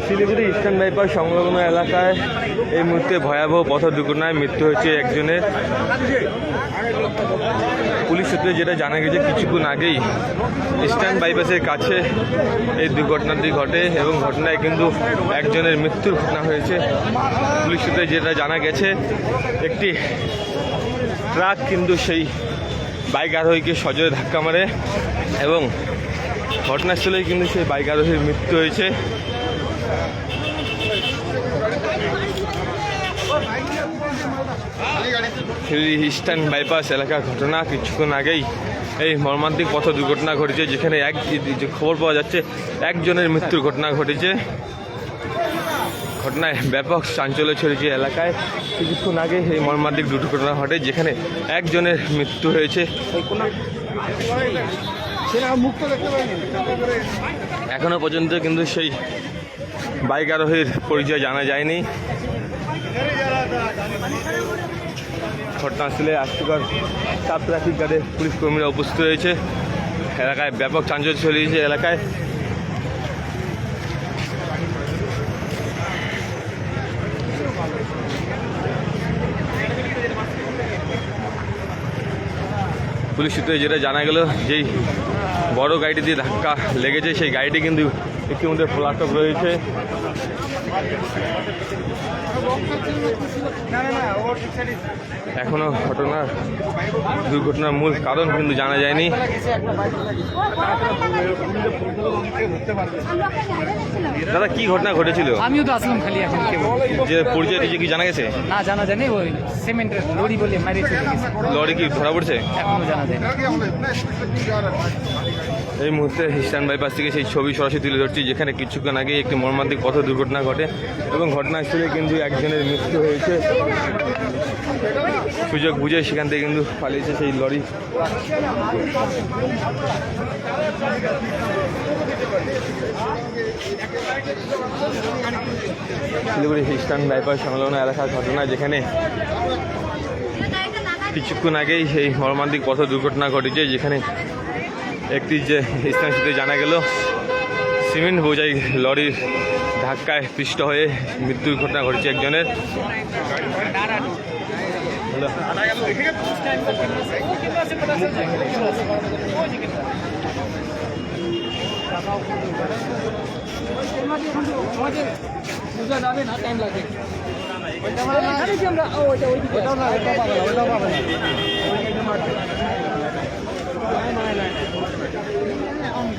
Siliguri eastern bypass সংলগ্ন এলাকায় এই মুহূর্তে ভয়াবহ পথ দুর্ঘটনায় মৃত্যু হয়েছে একজনের। পুলিশ সূত্রে যেটা জানা গেছে, কিছুক্ষণ আগেই ইস্টার্ন বাইপাসের কাছে এই দুর্ঘটনাটি ঘটে এবং ঘটনায় কিন্তু একজনের মৃত্যুর ঘটনা হয়েছে। পুলিশ সূত্রে যেটা জানা গেছে, একটি ট্রাক কিন্তু সেই বাইক আরোহীকে সজোরে ধাক্কা মারে এবং ঘটনাস্থলেই কিন্তু সেই বাইক আরোহীর মৃত্যু হয়েছে। ইস্টার্ন বাইপাস এলাকার ঘটনা। কিছুক্ষণ আগেই এই মর্মান্তিক পথ দুর্ঘটনা ঘটেছে, যেখানে খবর পাওয়া যাচ্ছে একজনের মৃত্যুর ঘটনা ঘটেছে। ঘটনায় ব্যাপক চাঞ্চল্য ছড়িয়েছে এলাকায়। কিছুক্ষণ আগে এই মর্মান্তিক দুর্ঘটনা ঘটে, যেখানে একজনের মৃত্যু হয়েছে। এখনো পর্যন্ত কিন্তু সেই বাইক আরোহীর পরিচয় জানা যায়নি। ঘটনাস্থলে আজকের সাব ট্রাফিক গার্ডে পুলিশ কর্মীরা উপস্থিত হয়েছে। এলাকায় ব্যাপক চাঞ্চল্য ছড়িয়েছে এলাকায়। পুলিশ সূত্রে যেটা জানা গেল, যেই বড় গাড়িটি দিয়ে ধাক্কা লেগেছে সেই গাড়িটি কিন্তু ইতিমধ্যে পলাতক রয়েছে। এখনো দুর্ঘটনার মূল কারণ কিন্তু জানা যায়নি। দাদা, কি ঘটনা ঘটেছিল? আমিও তো আসলাম খালি এখন। যে পরিচয়টি কি জানা গেছে? না, জানা যায়নি। ওই সিমেন্টের লরি বলে মারি চলে গেছে। লরি কি ধরা পড়ছে? এখনো জানা যায়নি। এই মুহূর্তে ইস্টার্ন বাইপাস থেকে সেই ছবি সরাসরি তুলে ধরছি, যেখানে কিছুক্ষণ আগে একটি মর্মান্তিক পথ দুর্ঘটনা ঘটে এবং ঘটনাস্থলে কিন্তু একজনের মৃত্যু হয়েছে। সুযোগ বুঝে সেখান থেকে কিন্তু পালিয়েছে সেই লরি। শিলিগুড়ি ইস্টার্ন বাইপাস সংলগ্ন এলাকার ঘটনা, যেখানে কিছুক্ষণ আগেই সেই মর্মান্তিক পথ দুর্ঘটনা ঘটেছে, যেখানে একটি যে স্থানীয় সূত্রে জানা গেল, সিমেন্ট বোঝাই লরির ধাক্কায় পিষ্ট হয়ে মৃত্যুর ঘটনা ঘটেছে একজনের।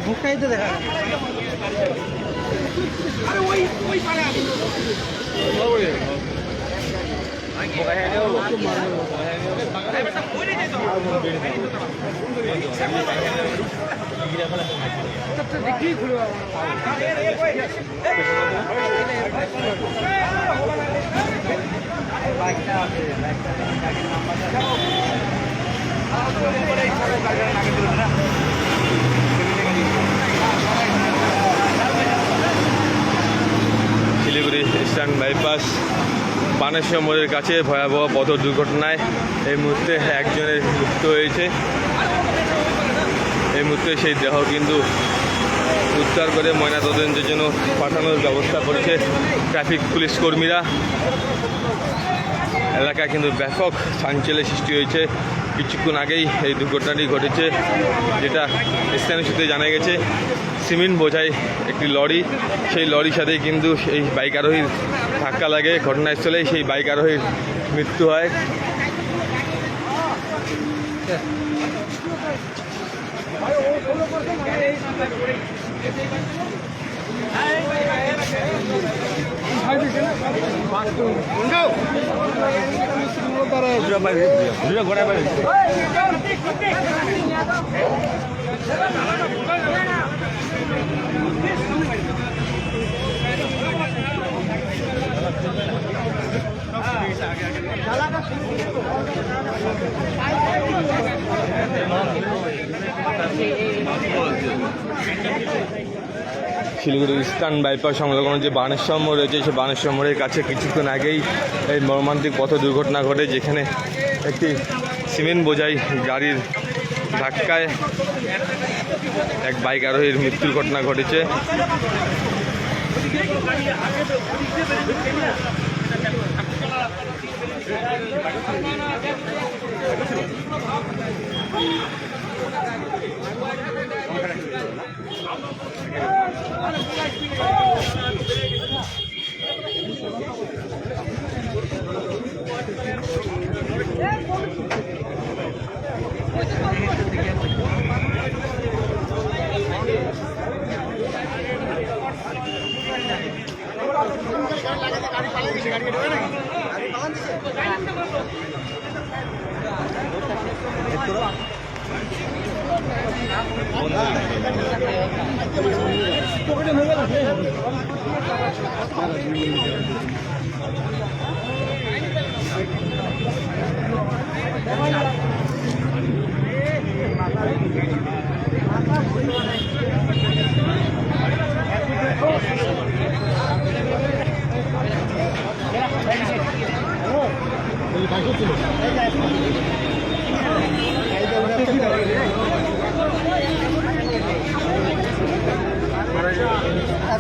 ভুকাইতে দেখা দেখি ঘুরে শিলিগুড়ি ইস্টার্ন বাইপাস বানেশ্বর মোড়ের কাছে ভয়াবহ পথ দুর্ঘটনায় এই মুহূর্তে একজনের মৃত্যু হয়েছে। এই মুহূর্তে সেই দেহ কিন্তু উদ্ধার করে ময়নাতদন্তের জন্য পাঠানোর ব্যবস্থা করেছে ট্রাফিক পুলিশ কর্মীরা। এলাকায় কিন্তু ব্যাপক চাঞ্চল্যের সৃষ্টি হয়েছে। কিছুক্ষণ আগেই এই দুর্ঘটনাটি ঘটেছে, যেটা স্থানীয় সূত্রে জানা গেছে। সিমেন্ট বোঝাই একটি লরি, সেই লরির সাথেই কিন্তু এই বাইক আরোহীর ধাক্কা লাগে। ঘটনাস্থলেই সেই বাইক আরোহীর মৃত্যু হয়। শিলিগুড়ি ইস্টার্ন বাইপাস সংলগ্ন যে বানেশ্বর মোড় রয়েছে, সেই বানেশ্বর মোড়ের কাছে কিছুক্ষণ আগেই এই মর্মান্তিক পথ দুর্ঘটনা ঘটে, যেখানে একটি সিমেন্ট বোঝাই গাড়ির ধাক্কায় এক বাইক আরোহীর মৃত্যুর ঘটনা ঘটেছে।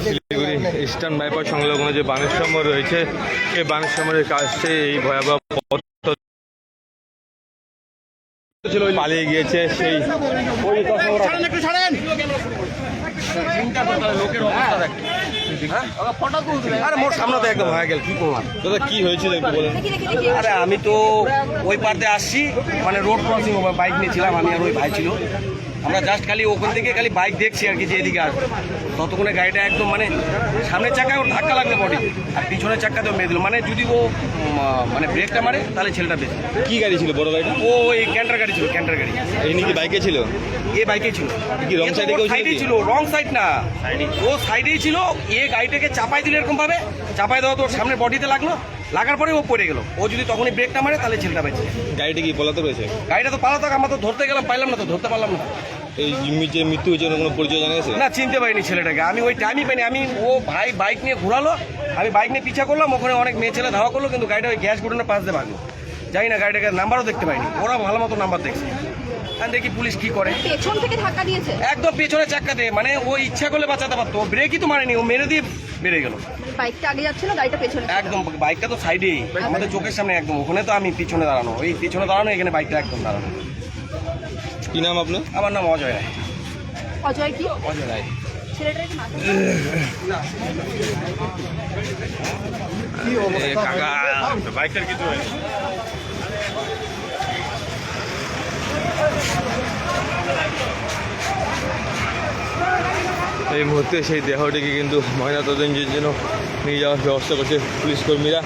শিলিগুড়ি ইস্টার্ন বাইপাস সংলগ্ন যে বানেশ্বর মোড় রয়েছে, এই বানেশ্বর মোড়ের কাছে এই ভয়াবহ পথ ছিল, পালিয়ে গিয়েছে সেই আরে মোর সামনে তো একদম হয়ে গেল, কি করলাম দাদা কি হয়েছিল একটু বলেন। আরে আমি তো ওই পারতে আসছি, মানে রোড ক্রসিং বাইক নিয়েছিলাম আমি আর ওই ভাই ছিল। আমরা জাস্ট খালি ওখান থেকে খালি বাইক দেখছি আর কি যে এদিকে আসবে, ততক্ষণে গাড়িটা একদম মানে সামনের চাকায় ওর ধাক্কা লাগলো বডি, আর পিছনের চাক্কাতেও মেরে দিল। মানে যদি ও মানে ব্রেকটা মারে তাহলে ছেলেটা বেশি। কি গাড়ি ছিল, বড় গাড়িটা? ও ওই ক্যান্টার গাড়ি ছিল, ক্যান্টার গাড়ি। এই নাকি বাইকে ছিল? এ বাইকে ছিল। কি রং সাইডে কেউ ছিল? রং সাইড না, ও সাইডেই ছিল। এ গাড়িটাকে চাপাই দিল এরকম ভাবে, চাপাই দেওয়া তো ওর সামনে বডিতে লাগলো, লাগার পরে ও পড়ে গেল। ও যদি তখনই ব্রেকটা মারে তাহলে ছেলেটা বেঁচে। গাড়িটা কি পলাতে রয়েছে? গাড়িটা তো পালাতো, আমরা তো ধরতে গেলাম, পাইলাম না, তো ধরতে পারলাম না। এই যে মৃত্যু হয়েছে কোনো পরিচয় জানা গেছে? না, চিনতে পারিনি ছেলেটাকে, আমি ওই টাইমই পাইনি। আমি ও ভাই বাইক নিয়ে ঘোরালো, আমি বাইক নিয়ে পিছা করলাম, ওখানে অনেক মেয়ে ছেলে ধাওয়া করলো, কিন্তু গাড়িটা ওই গ্যাস গুডনের পাশ দিয়ে ভাগলো। জানি না গাড়িটাকে নাম্বারও দেখতে পাইনি, ওরা ভালো মতো নাম্বার দেখছে। আর দেখি পুলিশ কি করে, পেছন থেকে ধাক্কা দিয়েছে একদম পেছনে চাক্কা দিয়ে। মানে ও ইচ্ছা করলে বাঁচাতে পারতো, ব্রেকই তো মারেনি, ও মেরে দিয়ে বেড়ে গেল। বাইকটা আগে যাচ্ছিল, গাড়িটা পেছনে ছিল। একদম বাইকটা তো সাইডেই আমাদের চোখের সামনে একদম, ওখানে তো আমি পিছনে দাঁড়ানো, এই পিছনে দাঁড়ানো, এখানে বাইকটা একদম দাঁড়ানো। কি নাম আপনার? আমার নাম অজয় রায়। অজয় কি? অজয় রায়। ছেলেটার কি নাম? কাকা বাইকটার কিছু হয়েছে? এই মুহূর্তে সেই দেহটিকে কিন্তু ময়নাতদন্তের জন্য নিয়ে যাওয়ার ব্যবস্থা করছে পুলিশ কর্মীরা।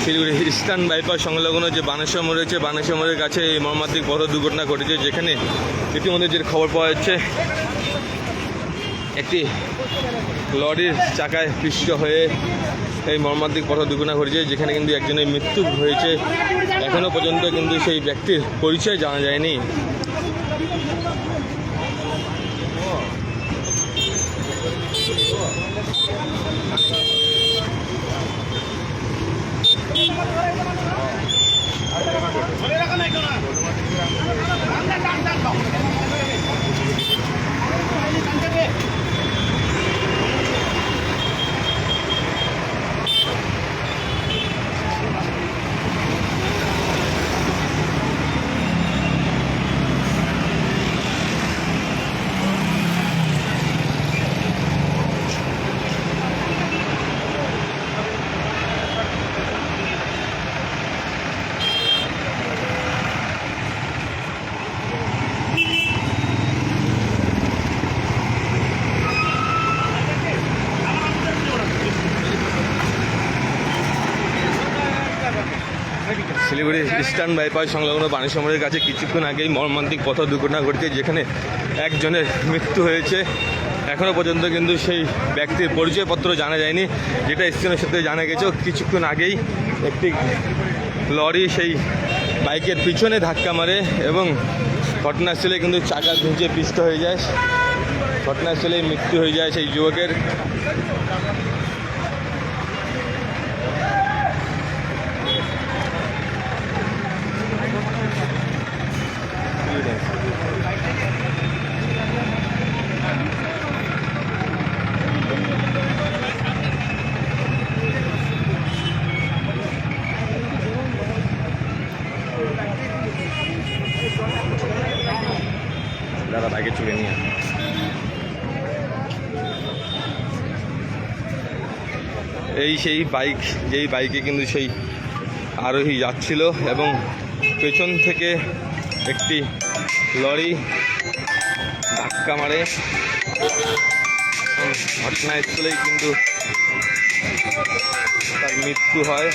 শিলিগুড়ি ইস্টার্ন বাইপাস সংলগ্ন যে বানেশ্বর মোড় রয়েছে, বানেশ্বর মোড়ের কাছে এই মর্মান্তিক পথ দুর্ঘটনা ঘটেছে, যেখানে ইতিমধ্যে যে খবর পাওয়া যাচ্ছে একটি লরির চাকায় পিষ্ট হয়ে এই মর্মান্তিক পথ দুর্ঘটনা ঘটেছে, যেখানে কিন্তু একজনের মৃত্যু হয়েছে। এখনও পর্যন্ত কিন্তু সেই ব্যক্তির পরিচয় জানা যায়নি। শিলিগুড়ি ইস্টার্ন বাইপাস সংলগ্ন বানেশ্বর মোড়ের কাছে কিছুক্ষণ আগেই মর্মান্তিক পথ দুর্ঘটনা ঘটেছে, যেখানে একজনের মৃত্যু হয়েছে। এখনও পর্যন্ত কিন্তু সেই ব্যক্তির পরিচয়পত্র জানা যায়নি, যেটা স্থানীয় সূত্রে জানা গেছে কিছুক্ষণ আগেই একটি লরি সেই বাইকের পিছনে ধাক্কা মারে এবং ঘটনাস্থলে কিন্তু চাকা ধুঁচে পিষ্ট হয়ে যায়, ঘটনাস্থলে মৃত্যু হয়ে যায় সেই যুবকের। দাদা বাইকে চলে নিয়ে এই সেই বাইক, যেই বাইকে কিন্তু সেই আরোহী যাচ্ছিল এবং পেছন থেকে একটি লরি ধাক্কা মারে। ঘটনাস্থলেই কিন্তু তার মৃত্যু হয়।